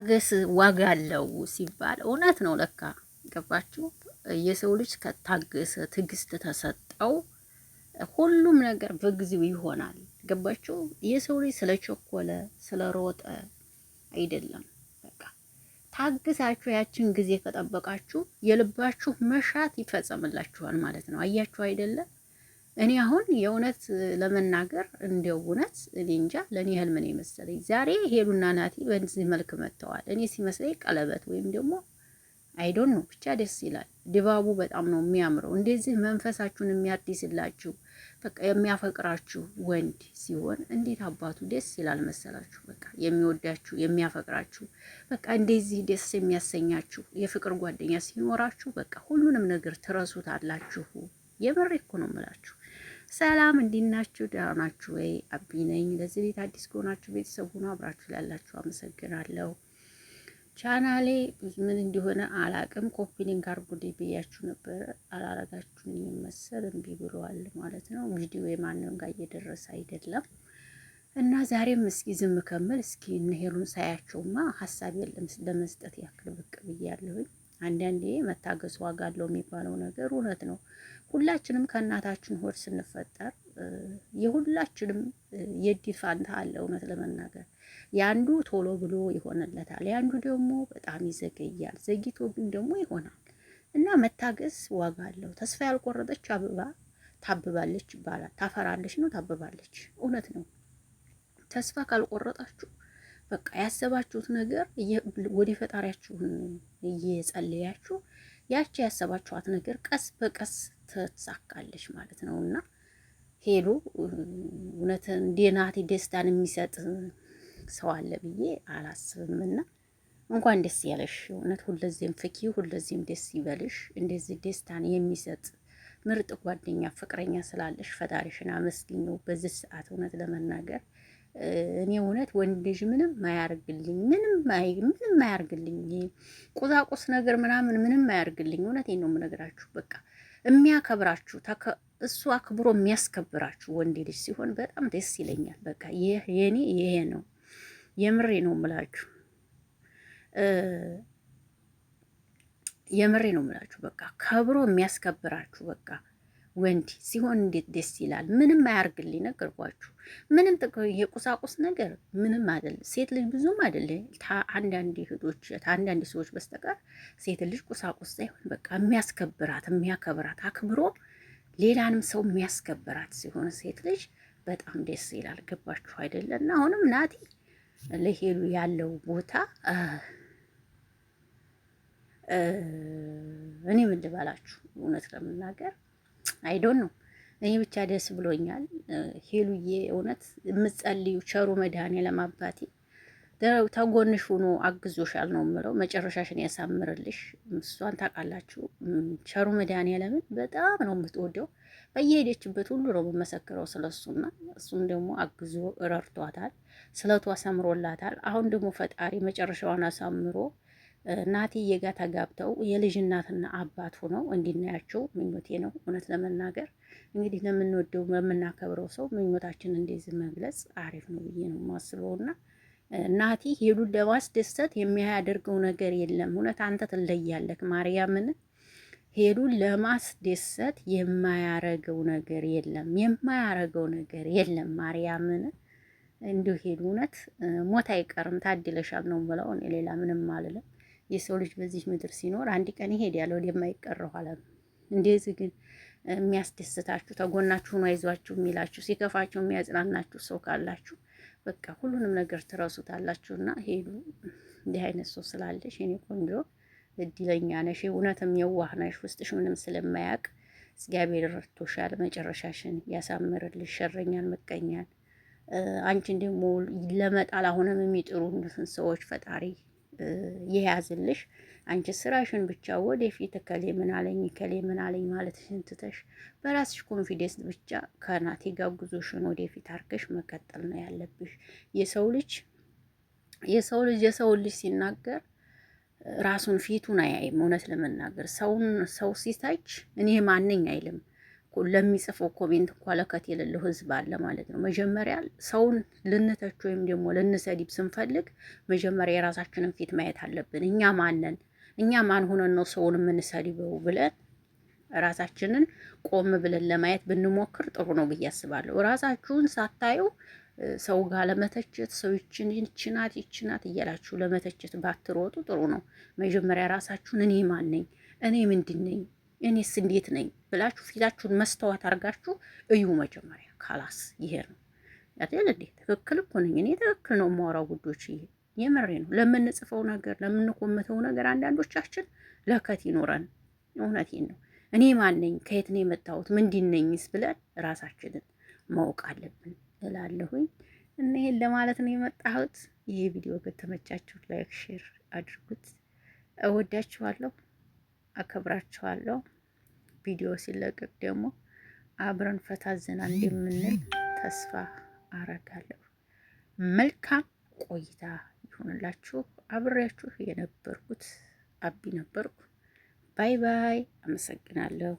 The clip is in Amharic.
ታገስ ዋጋ አለው ሲባል እውነት ነው። ለካ ገባችሁ? የሰው ልጅ ከታገሰ ትዕግስት ተሰጠው ሁሉም ነገር በጊዜው ይሆናል። ገባችሁ? የሰው ልጅ ስለቸኮለ ስለሮጠ አይደለም። በቃ ታግሳችሁ ያችን ጊዜ ከጠበቃችሁ የልባችሁ መሻት ይፈጸምላችኋል ማለት ነው። አያችሁ አይደለም? እኔ አሁን የእውነት ለመናገር እንደው እውነት እኔ እንጃ ለእኔ ህልም ነው የመሰለኝ። ዛሬ ሄሉና ናቲ በዚህ መልክ መጥተዋል። እኔ ሲመስለኝ ቀለበት ወይም ደግሞ አይዶን ነው ብቻ ደስ ይላል። ድባቡ በጣም ነው የሚያምረው። እንደዚህ መንፈሳችሁን የሚያድስላችሁ በቃ የሚያፈቅራችሁ ወንድ ሲሆን እንዴት አባቱ ደስ ይላል መሰላችሁ። በቃ የሚወዳችሁ የሚያፈቅራችሁ በቃ እንደዚህ ደስ የሚያሰኛችሁ የፍቅር ጓደኛ ሲኖራችሁ በቃ ሁሉንም ነገር ትረሱታላችሁ። የምሬ እኮ ነው የምላችሁ። ሰላም እንዴት ናችሁ? ደህና ናችሁ ወይ? አቢ ነኝ። ለዚህ ቤት አዲስ ከሆናችሁ ቤተሰብ ሁኑ። አብራችሁ ላላችሁ አመሰግናለሁ። ቻናሌ ምን እንደሆነ አላቅም። ኮፒ ሊንክ አድርጉልኝ ብያችሁ ነበር፣ አላረጋችሁኝም መሰል እምቢ ብለዋል ማለት ነው። ቪዲዮ የማንም ጋር እየደረሰ አይደለም እና ዛሬም እስኪ ዝም ከምል እስኪ እንሄሉን ሳያቸውማ ሀሳብ የለም ለመስጠት ያክል ብቅ ብያለሁኝ። አንዳንዴ መታገስ ዋጋ አለው የሚባለው ነገር እውነት ነው። ሁላችንም ከእናታችን ሆድ ስንፈጠር የሁላችንም የእድል ፋንታ አለ። እውነት ለመናገር ያንዱ ቶሎ ብሎ ይሆንለታል፣ ያንዱ ደግሞ በጣም ይዘገያል። ዘግይቶ ግን ደግሞ ይሆናል እና መታገስ ዋጋ አለው። ተስፋ ያልቆረጠች አበባ ታብባለች ይባላል። ታፈራለች ነው ታብባለች። እውነት ነው። ተስፋ ካልቆረጣችሁ በቃ ያሰባችሁት ነገር ወደ ፈጣሪያችሁን እየጸለያችሁ ያቺ ያሰባችኋት ነገር ቀስ በቀስ ትሳካለች ማለት ነው። እና ሄሉ እውነት እንደ ናቲ ደስታን የሚሰጥ ሰው አለ ብዬ አላስብም። እና እንኳን ደስ ያለሽ እውነት ሁለዚህም ፍኪ፣ ሁለዚህም ደስ ይበልሽ። እንደዚህ ደስታን የሚሰጥ ምርጥ ጓደኛ ፍቅረኛ ስላለሽ ፈጣሪሽን አመስግኙ በዚህ ሰዓት እውነት ለመናገር እኔ እውነት ወንድ ልጅ ምንም አያርግልኝ፣ ምንም አያርግልኝ፣ ቁሳቁስ ነገር ምንም አያርግልኝ። እውነቴን ነው የምነግራችሁ። በቃ የሚያከብራችሁ እሱ አክብሮ የሚያስከብራችሁ ወንድ ልጅ ሲሆን በጣም ደስ ይለኛል። በቃ ይሄ ነው የምሬ ነው የምላችሁ፣ የምሬ ነው የምላችሁ። በቃ ከብሮ የሚያስከብራችሁ በቃ ወንድ ሲሆን እንዴት ደስ ይላል። ምንም አያርግልኝ ነገርኳችሁ። ምንም የቁሳቁስ ነገር ምንም አይደለም። ሴት ልጅ ብዙም አይደለም አንዳንድ እህቶች አንዳንድ ሰዎች በስተቀር ሴት ልጅ ቁሳቁስ ሳይሆን በቃ የሚያስከብራት የሚያከብራት አክብሮ ሌላንም ሰው የሚያስከብራት ሲሆን ሴት ልጅ በጣም ደስ ይላል። ገባችሁ አይደለም? እና አሁንም ናቲ ለሄሉ ያለው ቦታ እኔ ምን ልበላችሁ እውነት ለመናገር አይዶን ነው። እኔ ብቻ ደስ ብሎኛል። ሄሉዬ እውነት የምትጸልዩ ቸሩ መድኃኔዓለም አባቴ ተጎንሽ ሆኖ አግዞሻል ነው የምለው። መጨረሻሽን ያሳምርልሽ። እሷን ታውቃላችሁ። ቸሩ መድኃኔዓለምን በጣም ነው የምትወደው። በየሄደችበት ሁሉ ነው የምመሰክረው ስለሱና እሱም ደግሞ አግዞ ረድቷታል። ስለቷ ሰምሮላታል። አሁን ደግሞ ፈጣሪ መጨረሻዋን አሳምሮ ናቲዬ ጋር ተጋብተው የልጅ እናትና አባት ሆነው እንዲናያቸው ምኞቴ ነው። እውነት ለመናገር እንግዲህ ለምንወደው ለምናከብረው ሰው ምኞታችን እንደዚህ መግለጽ አሪፍ ነው ብዬ ነው የማስበውና ናቲ ሄሉን ለማስደሰት የሚያደርገው ነገር የለም። እውነት አንተ ትለያለህ ማርያምን። ሄሉን ለማስደሰት የማያረገው ነገር የለም ማርያምን። እንዲሁ ሄሉ እውነት ሞት አይቀርም ታድለሻል ነው የምለው። እኔ ሌላ ምንም አልልም። የሰው ልጅ በዚህ ምድር ሲኖር አንድ ቀን ይሄዳል ወደማይቀረው ዓለም። እንደዚህ ግን የሚያስደስታችሁ ተጎናችሁ ነው አይዟችሁ የሚላችሁ ሲከፋችሁ የሚያጽናናችሁ ሰው ካላችሁ በቃ ሁሉንም ነገር ትረሱታላችሁና ሄሉ እንዲህ አይነት ሰው ስላለሽ የኔ ቆንጆ እድለኛ ነሽ። እውነትም የዋህ ነሽ። ውስጥሽ ምንም ስለማያውቅ እግዚአብሔር ረድቶሻል። መጨረሻሽን ያሳምርልሽ። ሸረኛን ምቀኛን አንቺን ደግሞ ለመጣል አሁንም የሚጥሩትን ሰዎች ፈጣሪ የያዝልሽ። አንቺ ስራሽን ብቻ ወደፊት ከሌ ምን አለኝ ማለትሽን ትተሽ በራስሽ ኮንፊደንስ ብቻ ከናቲ ጋር ጉዞሽን ወደፊት አድርገሽ መቀጠል ነው ያለብሽ። የሰው ልጅ ሲናገር ራሱን ፊቱን አያይም። እውነት ለመናገር ሰው ሲታች እኔ ማንኝ አይልም። ለሚጽፈው ኮሜንት እንኳ ለከት የሌለው ህዝብ አለ ማለት ነው። መጀመሪያ ሰውን ልንተች ወይም ደግሞ ልንሰዲብ ስንፈልግ መጀመሪያ የራሳችንን ፊት ማየት አለብን። እኛ ማንን እኛ ማን ሆነን ነው ሰውን የምንሰዲበው ብለን ራሳችንን ቆም ብለን ለማየት ብንሞክር ጥሩ ነው ብዬ አስባለሁ። ራሳችሁን ሳታዩ ሰው ጋር ለመተቸት ሰው ይችናት እያላችሁ ለመተቸት ባትሮጡ ጥሩ ነው። መጀመሪያ ራሳችሁን እኔ ማን ነኝ፣ እኔ ምንድን ነኝ፣ እኔስ እንዴት ነኝ ብላችሁ ፊታችሁን መስተዋት አድርጋችሁ እዩ መጀመሪያ። ካላስ ይሄ ነው ያቴል እንዴ ትክክል እኮ ነኝ እኔ ትክክል ነው የማወራው ጉዶች፣ ይሄ የምሬ ነው። ለምንጽፈው ነገር ለምንቆምተው ነገር አንዳንዶቻችን ለከት ይኖረን። እውነቴን ነው። እኔ ማን ነኝ፣ ከየት ነው የመጣሁት፣ ምንድን ነኝስ ብለን ራሳችንን ማወቅ አለብን እላለሁኝ። እና ይሄን ለማለት ነው የመጣሁት። ይሄ ቪዲዮ ከተመቻችሁ ላይክ ሼር አድርጉት። እወዳችኋለሁ፣ አከብራችኋለሁ። ቪዲዮ ሲለቀቅ ደግሞ አብረን ፈታ ዘና እንደምንል ተስፋ አረጋለሁ። መልካም ቆይታ ይሁንላችሁ። አብሬያችሁ የነበርኩት አቢ ነበርኩ። ባይ ባይ። አመሰግናለሁ።